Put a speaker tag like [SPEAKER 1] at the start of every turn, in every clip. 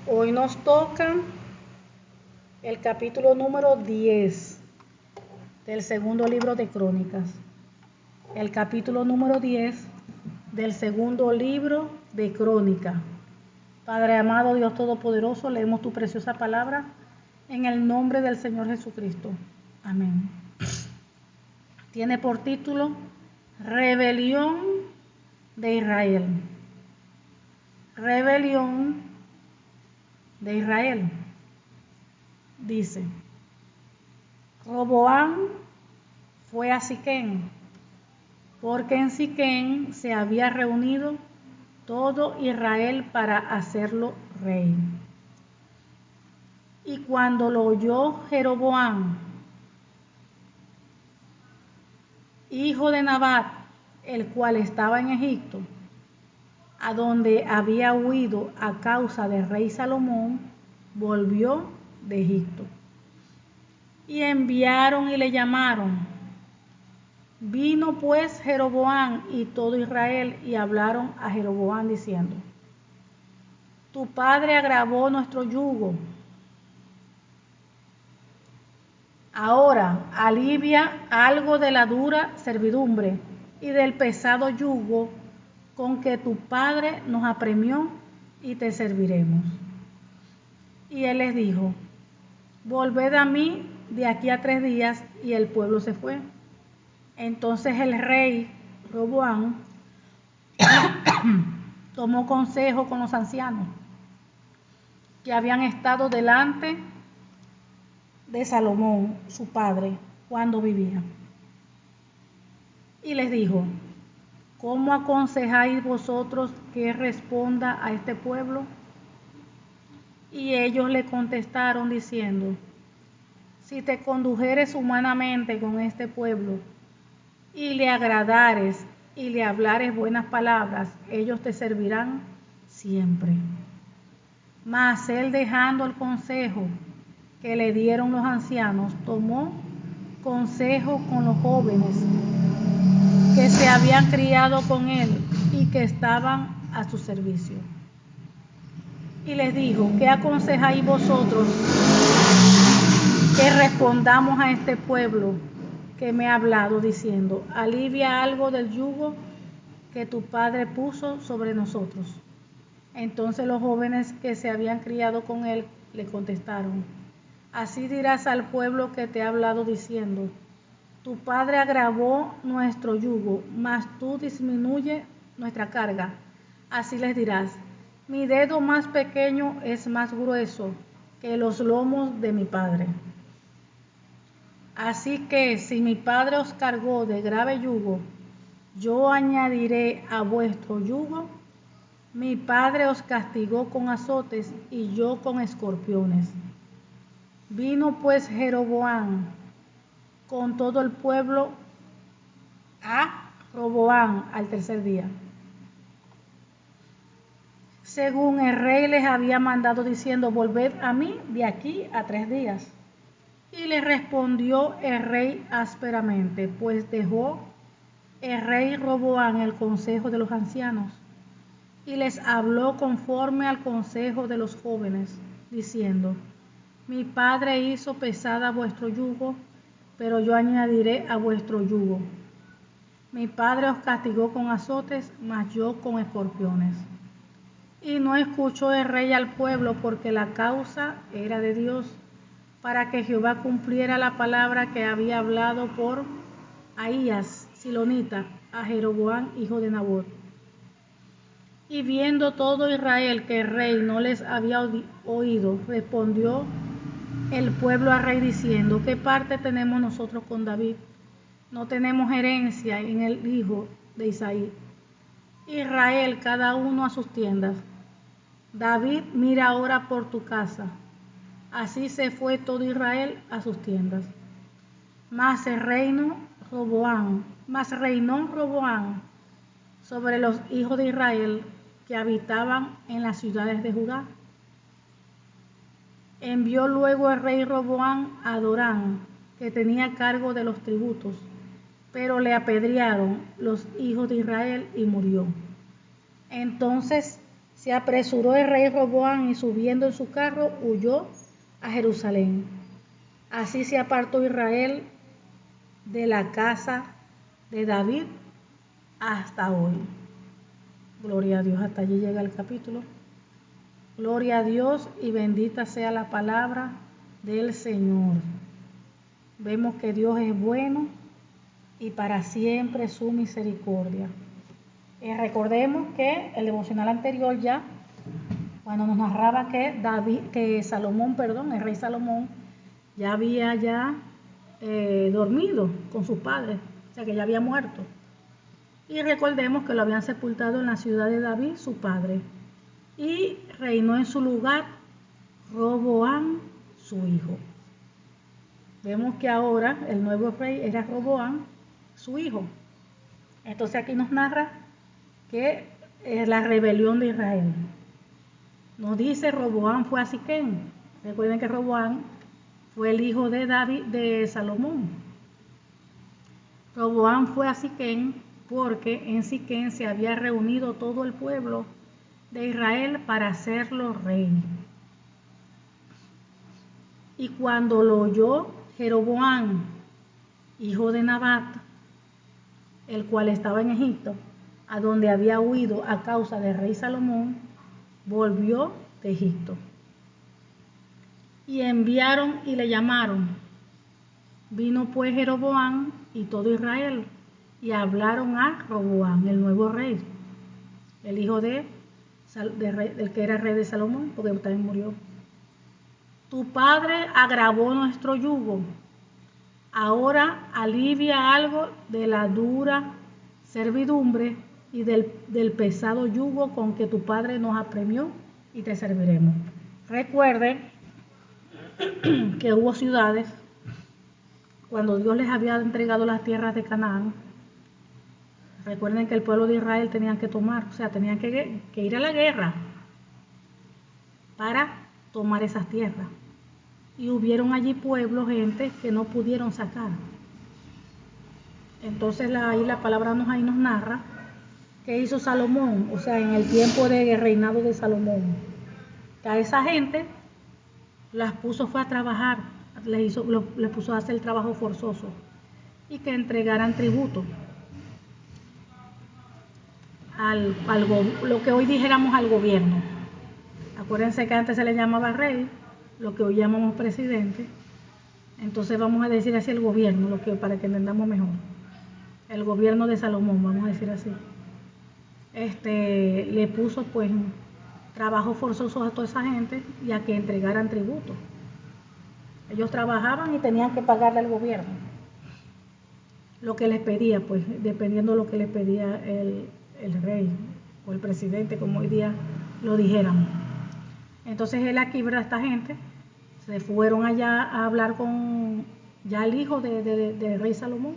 [SPEAKER 1] Hoy nos toca el capítulo número 10 del segundo libro de Crónicas. El capítulo número 10 del segundo libro de Crónicas. Padre amado, Dios Todopoderoso, leemos tu preciosa palabra en el nombre del Señor Jesucristo. Amén. Tiene por título Rebelión de Israel. Rebelión de Israel. Dice: Roboam fue a Siquén, porque en Siquén se había reunido todo Israel para hacerlo rey. Y cuando lo oyó Jeroboam, hijo de Nabat, el cual estaba en Egipto, a donde había huido a causa del rey Salomón, volvió de Egipto. Y enviaron y le llamaron. Vino pues Jeroboam y todo Israel y hablaron a Jeroboam diciendo: Tu padre agravó nuestro yugo. Ahora alivia algo de la dura servidumbre y del pesado yugo con que tu padre nos apremió, y te serviremos. Y él les dijo: Volved a mí de aquí a 3 días. Y el pueblo se fue. Entonces el rey Roboam tomó consejo con los ancianos que habían estado delante de Salomón, su padre, cuando vivía. Y les dijo: ¿Cómo aconsejáis vosotros que responda a este pueblo? Y ellos le contestaron diciendo: Si te condujeres humanamente con este pueblo, y le agradares y le hablares buenas palabras, ellos te servirán siempre. Mas él, dejando el consejo que le dieron los ancianos, tomó consejo con los jóvenes que se habían criado con él y que estaban a su servicio. Y les dijo: ¿Qué aconsejáis vosotros que respondamos a este pueblo que me ha hablado diciendo: alivia algo del yugo que tu padre puso sobre nosotros? Entonces los jóvenes que se habían criado con él le contestaron: Así dirás al pueblo que te ha hablado diciendo: Tu padre agravó nuestro yugo, mas tú disminuye nuestra carga. Así les dirás: Mi dedo más pequeño es más grueso que los lomos de mi padre. Así que si mi padre os cargó de grave yugo, yo añadiré a vuestro yugo. Mi padre os castigó con azotes y yo con escorpiones. Vino pues Jeroboam con todo el pueblo a Roboam al 3er día, según el rey les había mandado, diciendo: Volved a mí de aquí a 3 días. Y le respondió el rey ásperamente, pues dejó el rey Roboam el consejo de los ancianos, y les habló conforme al consejo de los jóvenes, diciendo: Mi padre hizo pesada vuestro yugo, pero yo añadiré a vuestro yugo. Mi padre os castigó con azotes, mas yo con escorpiones. Y no escuchó el rey al pueblo, porque la causa era de Dios, para que Jehová cumpliera la palabra que había hablado por Ahías silonita a Jeroboam, hijo de Nabat. Y viendo todo Israel que el rey no les había oído, respondió el pueblo al rey diciendo: ¿Qué parte tenemos nosotros con David? No tenemos herencia en el hijo de Isaí. Israel, cada uno a sus tiendas. David, mira ahora por tu casa. Así se fue todo Israel a sus tiendas. Mas reinó Roboam sobre los hijos de Israel que habitaban en las ciudades de Judá. Envió luego el rey Roboam a Adorán, que tenía cargo de los tributos, pero le apedrearon los hijos de Israel y murió. Entonces Se apresuró el rey Roboam y subiendo en su carro huyó a Jerusalén. Así se apartó Israel de la casa de David hasta hoy. Gloria a Dios, hasta allí llega el capítulo. Gloria a Dios y bendita sea la palabra del Señor. Vemos que Dios es bueno y para siempre su misericordia. Recordemos que el devocional anterior ya, cuando nos narraba que el rey Salomón, ya había dormido con sus padres, o sea que ya había muerto. Y recordemos que lo habían sepultado en la ciudad de David, su padre, y reinó en su lugar Roboam, su hijo. Vemos que ahora el nuevo rey era Roboam, su hijo. Entonces aquí nos narra que es la rebelión de Israel. Nos dice Roboam fue a Siquén. Recuerden que Roboam fue el hijo de David, de Salomón. Roboam fue a Siquén porque en Siquén se había reunido todo el pueblo de Israel para hacerlo rey. Y cuando lo oyó Jeroboam, hijo de Nabat, el cual estaba en Egipto, a donde había huido a causa del rey Salomón, volvió de Egipto. Y enviaron y le llamaron. Vino pues Jeroboam y todo Israel, y hablaron a Roboam, el nuevo rey, el hijo del que era rey de Salomón, porque también murió. Tu padre agravó nuestro yugo. Ahora alivia algo de la dura servidumbre y del pesado yugo con que tu padre nos apremió, y te serviremos. Recuerden que hubo ciudades, cuando Dios les había entregado las tierras de Canaán, recuerden que el pueblo de Israel tenían que tomar, o sea, tenían que ir a la guerra para tomar esas tierras. Y hubieron allí pueblos, gente, que no pudieron sacar. Entonces ahí la palabra nos narra qué hizo Salomón, o sea, en el tiempo de reinado de Salomón. Que a esa gente las puso fue a trabajar, les puso a hacer el trabajo forzoso y que entregaran tributo lo que hoy dijéramos al gobierno. Acuérdense que antes se le llamaba rey, lo que hoy llamamos presidente. Entonces vamos a decir así el gobierno, para que entendamos mejor. El gobierno de Salomón, vamos a decir así. Le puso pues trabajos forzosos a toda esa gente y a que entregaran tributo. Ellos trabajaban y tenían que pagarle al gobierno lo que les pedía, pues dependiendo de lo que les pedía el rey o el presidente, como hoy día lo dijéramos. Entonces él aquí, ¿verdad? Esta gente se fueron allá a hablar con ya el hijo del rey Salomón,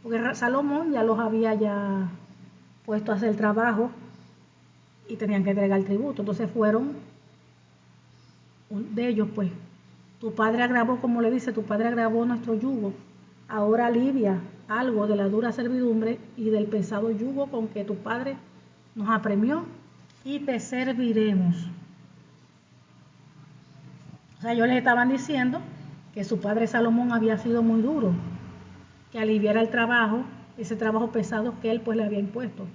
[SPEAKER 1] porque Salomón ya los había ya puesto a hacer el trabajo y tenían que entregar el tributo. Entonces fueron de ellos, pues, tu padre agravó, como le dice, tu padre agravó nuestro yugo. Ahora alivia algo de la dura servidumbre y del pesado yugo con que tu padre nos apremió, y te serviremos. O sea, ellos les estaban diciendo que su padre Salomón había sido muy duro, que aliviara el trabajo, ese trabajo pesado que él pues le había impuesto,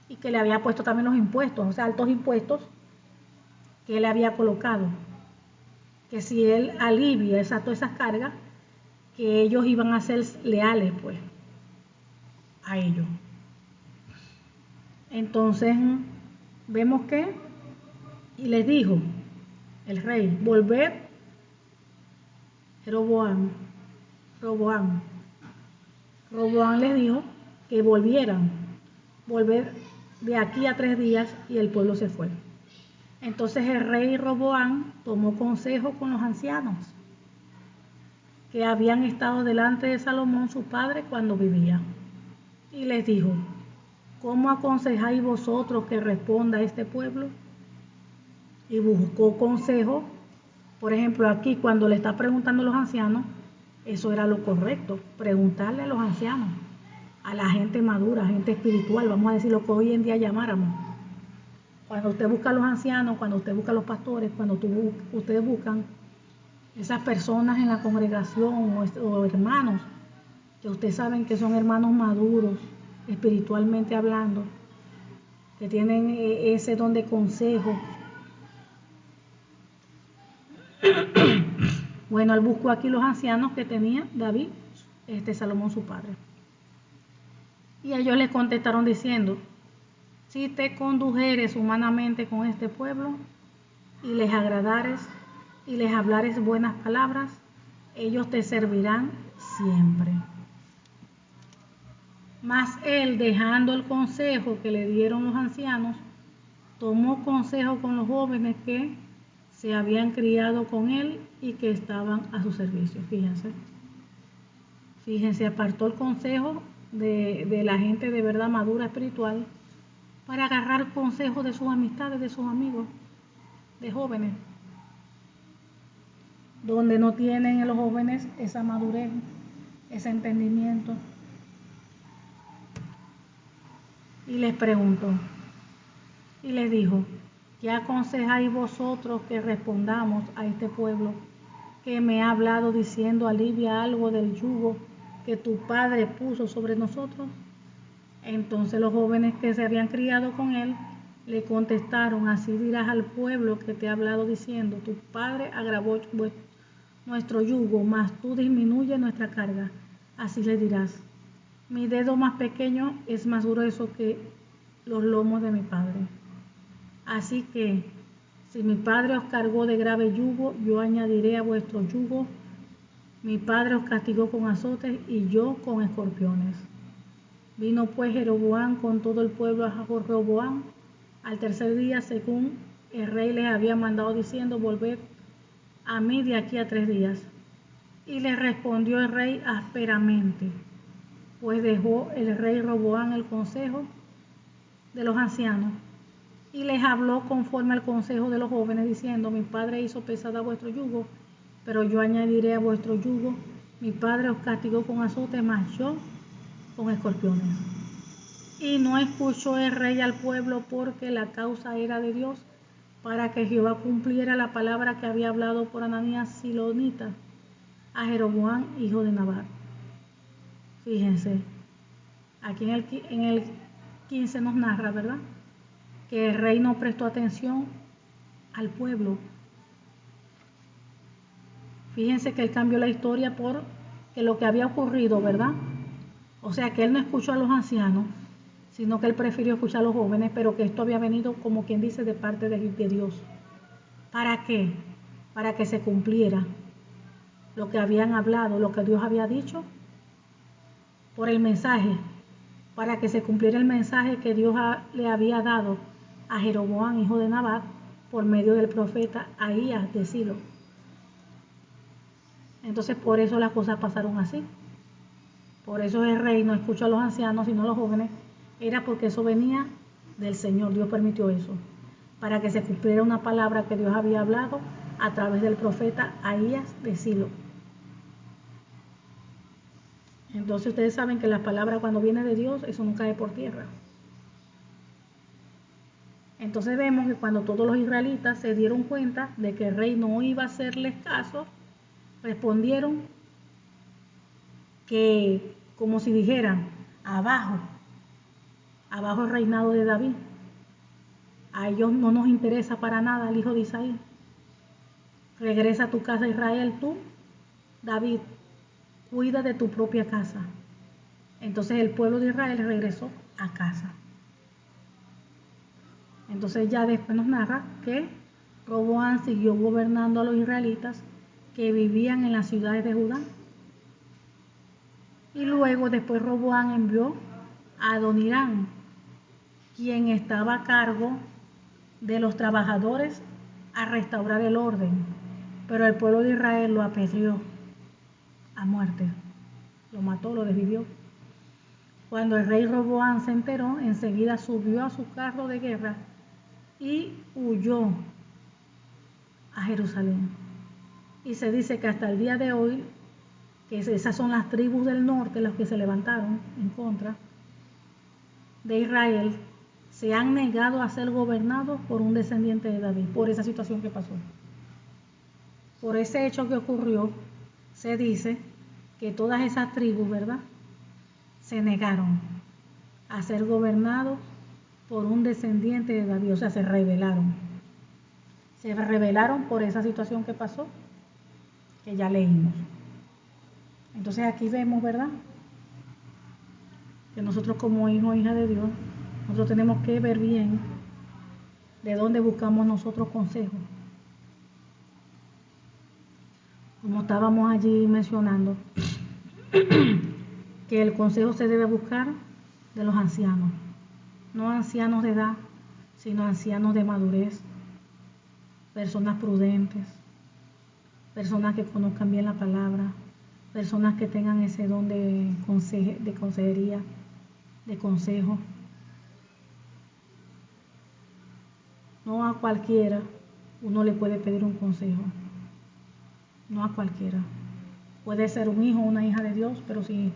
[SPEAKER 1] y que le había puesto también los impuestos, o sea, altos impuestos que él le había colocado, que si él alivia todas esas cargas, que ellos iban a ser leales pues a ellos. Entonces vemos que, y les dijo el rey, volved, Roboam les dijo que volvieran, volver de aquí a 3 días, y el pueblo se fue. Entonces el rey Roboam tomó consejo con los ancianos que habían estado delante de Salomón su padre cuando vivía, y les dijo: ¿cómo aconsejáis vosotros que responda a este pueblo? Y buscó consejo. Por ejemplo, aquí cuando le está preguntando a los ancianos, eso era lo correcto, preguntarle a los ancianos, a la gente madura, gente espiritual, vamos a decir lo que hoy en día llamáramos. Cuando usted busca a los ancianos, cuando usted busca a los pastores, cuando ustedes buscan esas personas en la congregación o hermanos, que ustedes saben que son hermanos maduros, espiritualmente hablando, que tienen ese don de consejo. Bueno, él buscó aquí los ancianos que tenía David, Salomón su padre. Y ellos le contestaron diciendo: si te condujeres humanamente con este pueblo, y les agradares, y les hablares buenas palabras, ellos te servirán siempre. Mas él, dejando el consejo que le dieron los ancianos, tomó consejo con los jóvenes que se habían criado con él y que estaban a su servicio. Fíjense, apartó el consejo de la gente de verdad madura espiritual para agarrar consejo de sus amistades, de sus amigos, de jóvenes, donde no tienen los jóvenes esa madurez, ese entendimiento. Y les preguntó, y les dijo: ¿qué aconsejáis vosotros que respondamos a este pueblo que me ha hablado diciendo: alivia algo del yugo que tu padre puso sobre nosotros? Entonces los jóvenes que se habían criado con él le contestaron: así dirás al pueblo que te ha hablado diciendo: tu padre agravó nuestro yugo, mas tú disminuye nuestra carga. Así le dirás: mi dedo más pequeño es más grueso que los lomos de mi padre. Así que, si mi padre os cargó de grave yugo, yo añadiré a vuestro yugo. Mi padre os castigó con azotes y yo con escorpiones. Vino pues Jeroboam con todo el pueblo a Roboam al tercer día, según el rey les había mandado, diciendo: volved a mí de aquí a 3 días. Y le respondió el rey ásperamente, pues dejó el rey Roboam el consejo de los ancianos y les habló conforme al consejo de los jóvenes, diciendo: mi padre hizo pesada vuestro yugo, pero yo añadiré a vuestro yugo. Mi padre os castigó con azotes, mas yo con escorpiones. Y no escuchó el rey al pueblo, porque la causa era de Dios, para que Jehová cumpliera la palabra que había hablado por Ananías Silonita a Jeroboam, hijo de Nabat. Fíjense, aquí en el 15 nos narra, ¿verdad?, que el rey no prestó atención al pueblo. Fíjense que él cambió la historia por que lo que había ocurrido, ¿verdad? O sea, que él no escuchó a los ancianos, sino que él prefirió escuchar a los jóvenes, pero que esto había venido, como quien dice, de parte de Dios. ¿Para qué? Para que se cumpliera lo que habían hablado, lo que Dios había dicho, por el mensaje, para que se cumpliera el mensaje que Dios le había dado a Jeroboam, hijo de Nabat, por medio del profeta Ahías de Silo. Entonces, por eso las cosas pasaron así. Por eso el rey no escuchó a los ancianos, sino a los jóvenes. Era porque eso venía del Señor. Dios permitió eso, para que se cumpliera una palabra que Dios había hablado a través del profeta Ahías de Silo. Entonces ustedes saben que la palabra, cuando viene de Dios, eso no cae por tierra. Entonces vemos que cuando todos los israelitas se dieron cuenta de que el rey no iba a hacerles caso, respondieron que, como si dijeran: abajo el reinado de David. A ellos no nos interesa para nada el hijo de Isaí. Regresa a tu casa, Israel. Tú, David, cuida de tu propia casa. Entonces el pueblo de Israel regresó a casa. Entonces ya después nos narra que Roboam siguió gobernando a los israelitas que vivían en las ciudades de Judá. Y luego después Roboam envió a Adonirán, quien estaba a cargo de los trabajadores, a restaurar el orden. Pero el pueblo de Israel lo apedreó a muerte. Lo mató, lo desvivió. Cuando el rey Roboam se enteró, enseguida subió a su carro de guerra y huyó a Jerusalén. Y se dice que hasta el día de hoy, que esas son las tribus del norte, las que se levantaron en contra de Israel, se han negado a ser gobernados por un descendiente de David, por esa situación que pasó. Por ese hecho que ocurrió, se dice que todas esas tribus, ¿verdad?, se negaron a ser gobernados por un descendiente de David, o sea, se rebelaron. Se rebelaron por esa situación que pasó, que ya leímos. Entonces aquí vemos, ¿verdad?, que nosotros como hijos e hijas de Dios, nosotros tenemos que ver bien de dónde buscamos nosotros consejos. Como estábamos allí mencionando, que el consejo se debe buscar de los ancianos, no ancianos de edad, sino ancianos de madurez, personas prudentes, personas que conozcan bien la palabra, personas que tengan ese don de consejería, de consejo. No a cualquiera uno le puede pedir un consejo, no a cualquiera. Puede ser un hijo o una hija de Dios, pero si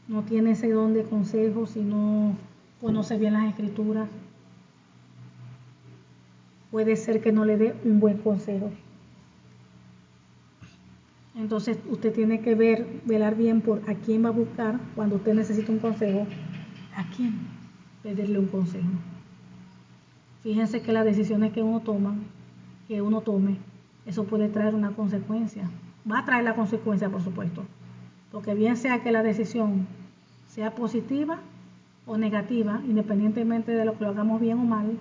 [SPEAKER 1] no tiene ese don de consejo, si no conoce bien las escrituras, puede ser que no le dé un buen consejo. Entonces usted tiene que velar bien por a quién va a buscar cuando usted necesita un consejo, a quién pedirle un consejo. Fíjense que las decisiones que uno tome, eso puede traer una consecuencia. Va a traer la consecuencia, por supuesto, porque bien sea que la decisión sea positiva o negativa, independientemente de lo que lo hagamos bien o mal,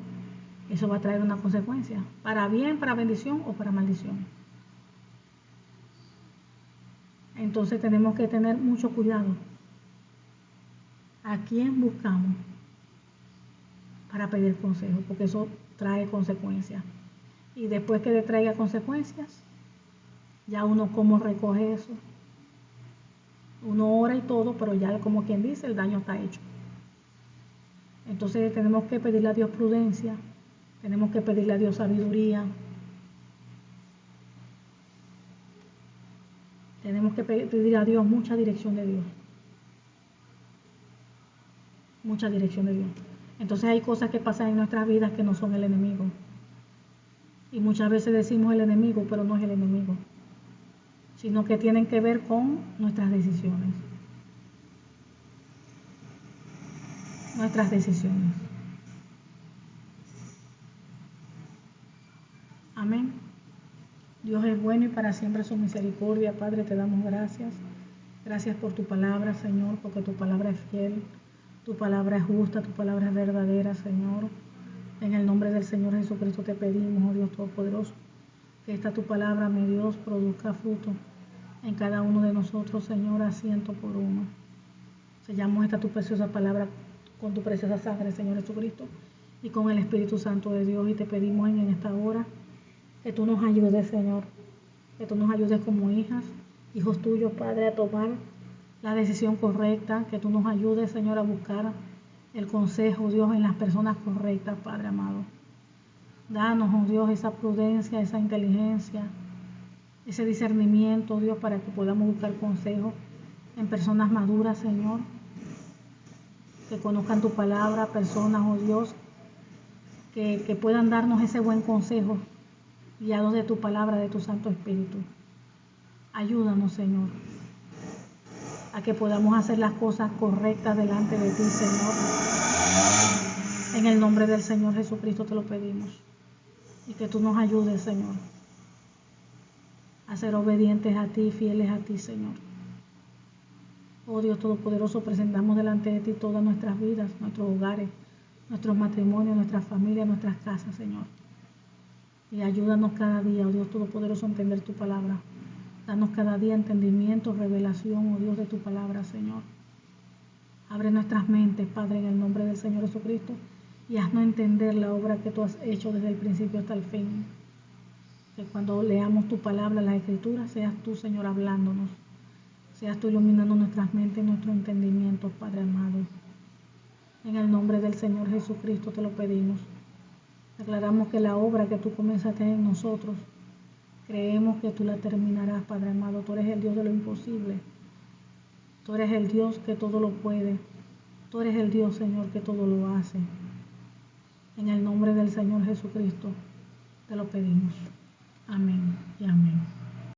[SPEAKER 1] eso va a traer una consecuencia, para bien, para bendición o para maldición. Entonces tenemos que tener mucho cuidado a quién buscamos para pedir consejo, porque eso trae consecuencias. Y después que le traiga consecuencias, ya uno cómo recoge eso. Uno ora y todo, pero ya como quien dice, el daño está hecho. Entonces tenemos que pedirle a Dios prudencia, tenemos que pedirle a Dios sabiduría, tenemos que pedir a Dios mucha dirección de Dios. Mucha dirección de Dios. Entonces hay cosas que pasan en nuestras vidas que no son el enemigo. Y muchas veces decimos el enemigo, pero no es el enemigo, sino que tienen que ver con nuestras decisiones. Nuestras decisiones. Amén. Dios es bueno y para siempre su misericordia. Padre, te damos gracias. Gracias por tu palabra, Señor, porque tu palabra es fiel, tu palabra es justa, tu palabra es verdadera, Señor. En el nombre del Señor Jesucristo te pedimos, oh Dios Todopoderoso, que esta tu palabra, mi Dios, produzca fruto en cada uno de nosotros, Señor, a 100%. Sellamos esta tu preciosa palabra con tu preciosa sangre, Señor Jesucristo, y con el Espíritu Santo de Dios. Y te pedimos en esta hora que tú nos ayudes, Señor, que tú nos ayudes como hijas, hijos tuyos, Padre, a tomar la decisión correcta, que tú nos ayudes, Señor, a buscar el consejo, Dios, en las personas correctas, Padre amado. Danos, oh Dios, esa prudencia, esa inteligencia, ese discernimiento, Dios, para que podamos buscar consejo en personas maduras, Señor, que conozcan tu palabra, personas, oh Dios, que puedan darnos ese buen consejo, guiados de tu palabra, de tu Santo Espíritu. Ayúdanos, Señor, a que podamos hacer las cosas correctas delante de ti, Señor. En el nombre del Señor Jesucristo te lo pedimos. Y que tú nos ayudes, Señor, a ser obedientes a ti, fieles a ti, Señor. Oh Dios Todopoderoso, presentamos delante de ti todas nuestras vidas, nuestros hogares, nuestros matrimonios, nuestras familias, nuestras casas, Señor. Y ayúdanos cada día, oh Dios Todopoderoso, a entender tu palabra. Danos cada día entendimiento, revelación, oh Dios, de tu palabra, Señor. Abre nuestras mentes, Padre, en el nombre del Señor Jesucristo, y haznos entender la obra que tú has hecho desde el principio hasta el fin. Que cuando leamos tu palabra, las Escrituras, seas tú, Señor, hablándonos. Seas tú iluminando nuestras mentes y nuestro entendimiento, Padre amado. En el nombre del Señor Jesucristo te lo pedimos. Declaramos que la obra que tú comenzaste en nosotros, creemos que tú la terminarás, Padre amado. Tú eres el Dios de lo imposible. Tú eres el Dios que todo lo puede. Tú eres el Dios, Señor, que todo lo hace. En el nombre del Señor Jesucristo te lo pedimos. Amén y amén.